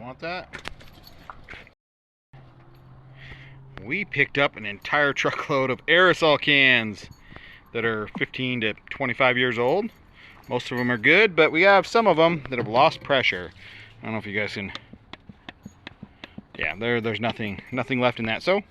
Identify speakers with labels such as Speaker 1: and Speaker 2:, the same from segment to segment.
Speaker 1: want that. We picked up an entire truckload of aerosol cans that are 15 to 25 years old. Most of them are good, but we have some of them that have lost pressure. I don't know if you guys can... Yeah, there's nothing left in that. So I'm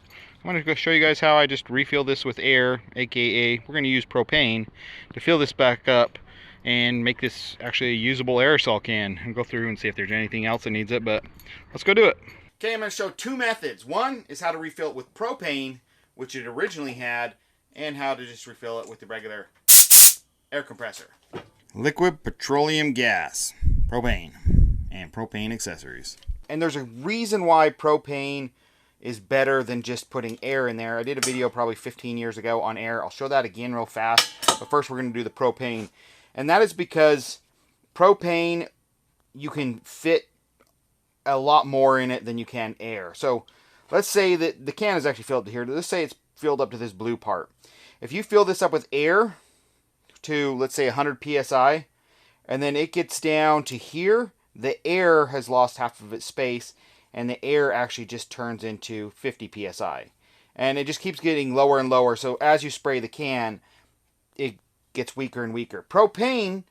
Speaker 1: going to go show you guys how I just refill this with air, aka we're going to use propane to fill this back up and make this actually a usable aerosol can, and go through and see if there's anything else that needs it, but let's go do it. Okay, I'm going to show two methods. One is how to refill it with propane, which it originally had, and how to just refill it with the regular air compressor. Liquid petroleum gas, propane, and propane accessories. And there's a reason why propane is better than just putting air in there. I did a video probably 15 years ago on air. I'll show that again real fast. But first we're going to do the propane. And that is because propane, you can fit a lot more in it than you can air. So let's say that the can is actually filled to here. Let's say it's filled up to this blue part. If you fill this up with air to, let's say, 100 psi, and then it gets down to here, the air has lost half of its space, and the air actually just turns into 50 psi. And it just keeps getting lower and lower, so as you spray the can, it gets weaker and weaker. Propane,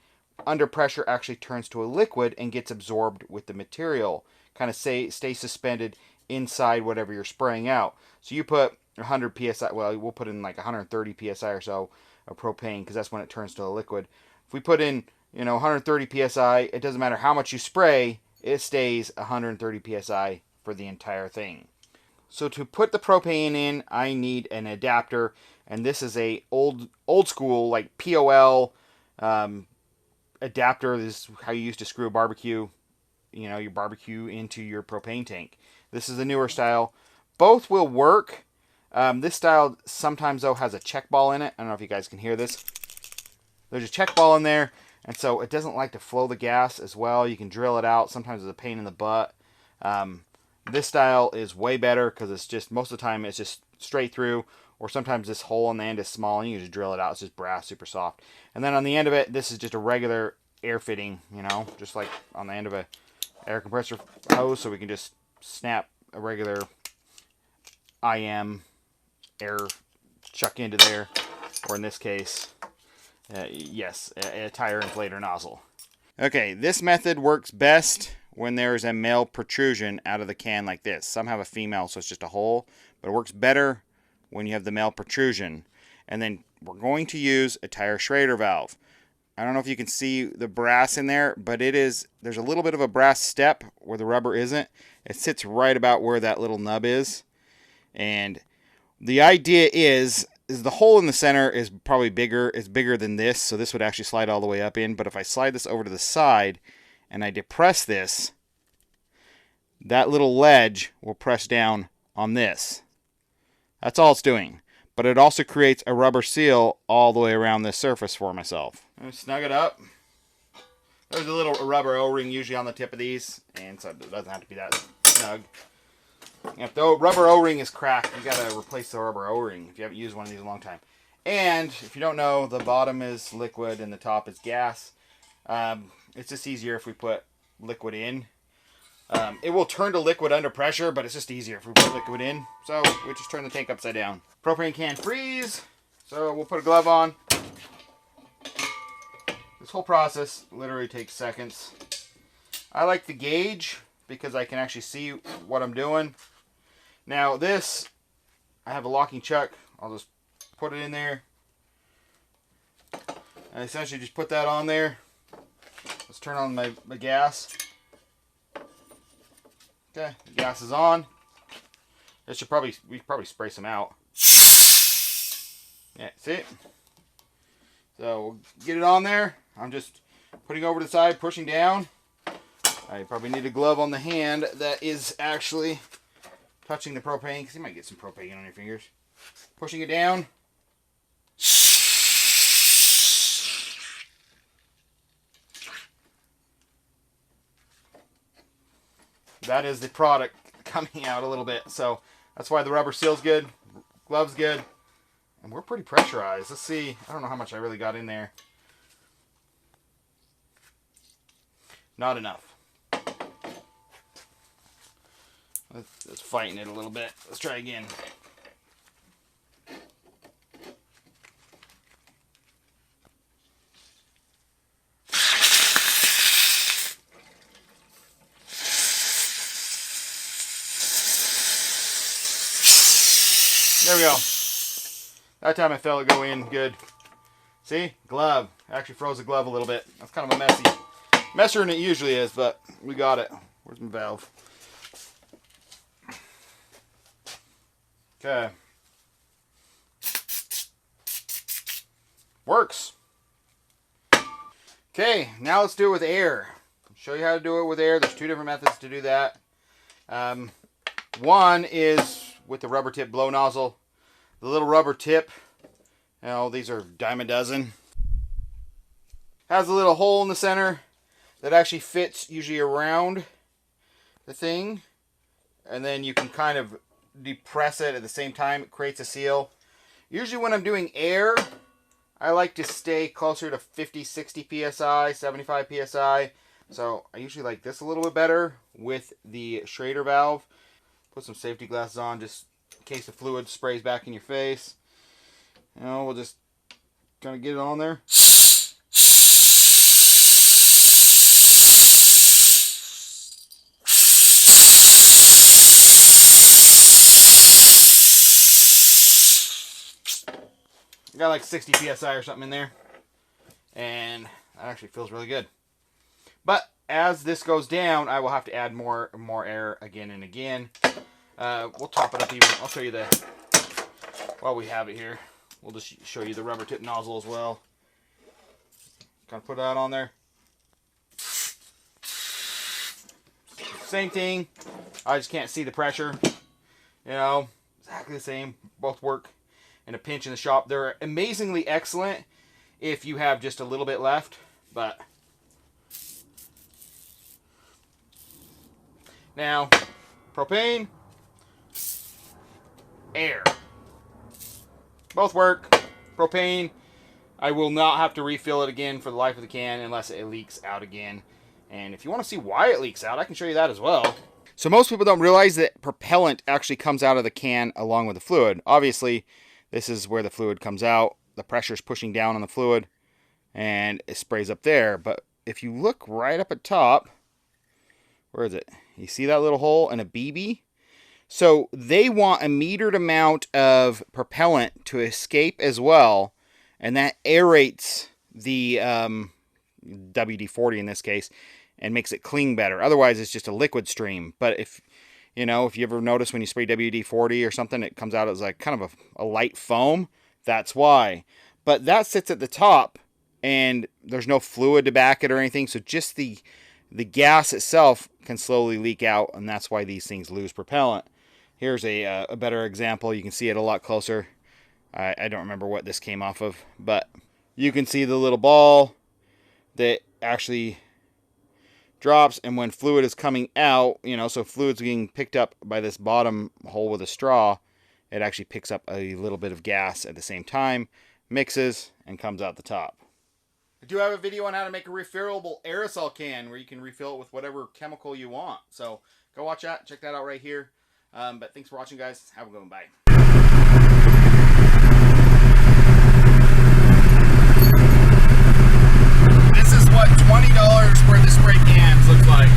Speaker 1: under pressure, actually turns to a liquid and gets absorbed with the material. Kind of stays suspended inside whatever you're spraying out. So you put 100 psi, well, we'll put in like 130 psi or so of propane, because that's when it turns to a liquid. If we put in 130 psi, it doesn't matter how much you spray, it stays 130 psi for the entire thing. So to put the propane in, I need an adapter, and this is a old school like POL adapter. This is how you used to screw a barbecue, your barbecue into your propane tank. This is the newer style. Both will work. This style sometimes though has a check ball in it. I don't know if you guys can hear this. There's a check ball in there, and so it doesn't like to flow the gas as well. You can drill it out. Sometimes it's a pain in the butt. This style is way better because it's just, most of the time it's just straight through, or sometimes this hole on the end is small and you can just drill it out. It's just brass, super soft. And then on the end of it, this is just a regular air fitting, just like on the end of a air compressor hose, so we can just snap a regular IM air chuck into there, or in this case, yes, a tire inflator nozzle. Okay, this method works best when there's a male protrusion out of the can like this. Some have a female, so it's just a hole, but it works better when you have the male protrusion. And then we're going to use a tire Schrader valve. I don't know if you can see the brass in there, but there's a little bit of a brass step where the rubber isn't. It sits right about where that little nub is. And the idea is the hole in the center is probably bigger. It's bigger than this, so this would actually slide all the way up in. But if I slide this over to the side and I depress this, that little ledge will press down on this. That's all it's doing. But it also creates a rubber seal all the way around this surface for myself. I'm snug it up. There's a little rubber O-ring usually on the tip of these, and so it doesn't have to be that snug. If the rubber O-ring is cracked, you gotta replace the rubber O-ring if you haven't used one of these in a long time. And if you don't know, the bottom is liquid and the top is gas. It's just easier if we put liquid in. It will turn to liquid under pressure, but it's just easier if we put liquid in. So we just turn the tank upside down. Propane can freeze. So we'll put a glove on. This whole process literally takes seconds. I like the gauge because I can actually see what I'm doing. Now this, I have a locking chuck. I'll just put it in there. And essentially just put that on there. Let's turn on my gas. Okay, the gas is on. We should probably spray some out. Yeah, see it? So we'll get it on there. I'm just putting over to the side, pushing down. I probably need a glove on the hand that is actually touching the propane, because you might get some propane on your fingers. Pushing it down. That is the product coming out a little bit. So that's why the rubber seal's good, glove's good, and we're pretty pressurized. Let's see. I don't know how much I really got in there. Not enough. Let's fighten it a little bit. Let's try again. There we go. That time I felt it go in good. See? Glove. Actually froze the glove a little bit. That's kind of a messier than it usually is, but we got it. Where's my valve? Okay. Works. Okay, now let's do it with air. I'll show you how to do it with air. There's two different methods to do that. One is with the rubber tip blow nozzle. The little rubber tip, you know, these are dime a dozen. Has a little hole in the center that actually fits usually around the thing. And then you can kind of depress it at the same time. It creates a seal. Usually when I'm doing air, I like to stay closer to 50, 60 psi, 75 psi. So I usually like this a little bit better with the Schrader valve. Put some safety glasses on just in case the fluid sprays back in your face. You know, we'll just kind of get it on there. Got like 60 psi or something in there, and that actually feels really good. But as this goes down, I will have to add more air again and again. We'll top it up even. I'll show you while we have it here. We'll just show you the rubber tip nozzle as well. Kind of put that on there. Same thing. I just can't see the pressure. You know, exactly the same. Both work in a pinch in the shop. They're amazingly excellent if you have just a little bit left, but now propane, air, both work. Propane, I will not have to refill it again for the life of the can unless it leaks out again. And if you want to see why it leaks out, I can show you that as well. So most people don't realize that propellant actually comes out of the can along with the fluid. Obviously, this is where the fluid comes out. The pressure is pushing down on the fluid, and it sprays up there. But if you look right up at top, where is it? You see that little hole and a BB? So they want a metered amount of propellant to escape as well, and that aerates the WD-40 in this case, and makes it cling better. Otherwise, it's just a liquid stream. But if you ever notice when you spray WD-40 or something, it comes out as like kind of a light foam. That's why. But that sits at the top, and there's no fluid to back it or anything. So just the gas itself can slowly leak out, and that's why these things lose propellant. Here's a better example. You can see it a lot closer. I don't remember what this came off of, but you can see the little ball that actually drops, and when fluid is coming out, so fluid's being picked up by this bottom hole with a straw, it actually picks up a little bit of gas at the same time, mixes, and comes out the top. I do have a video on how to make a refillable aerosol can where you can refill it with whatever chemical you want. So go watch that. Check that out right here. But thanks for watching, guys. Have a good one. Bye. This is what $20 for the spray cans looks like.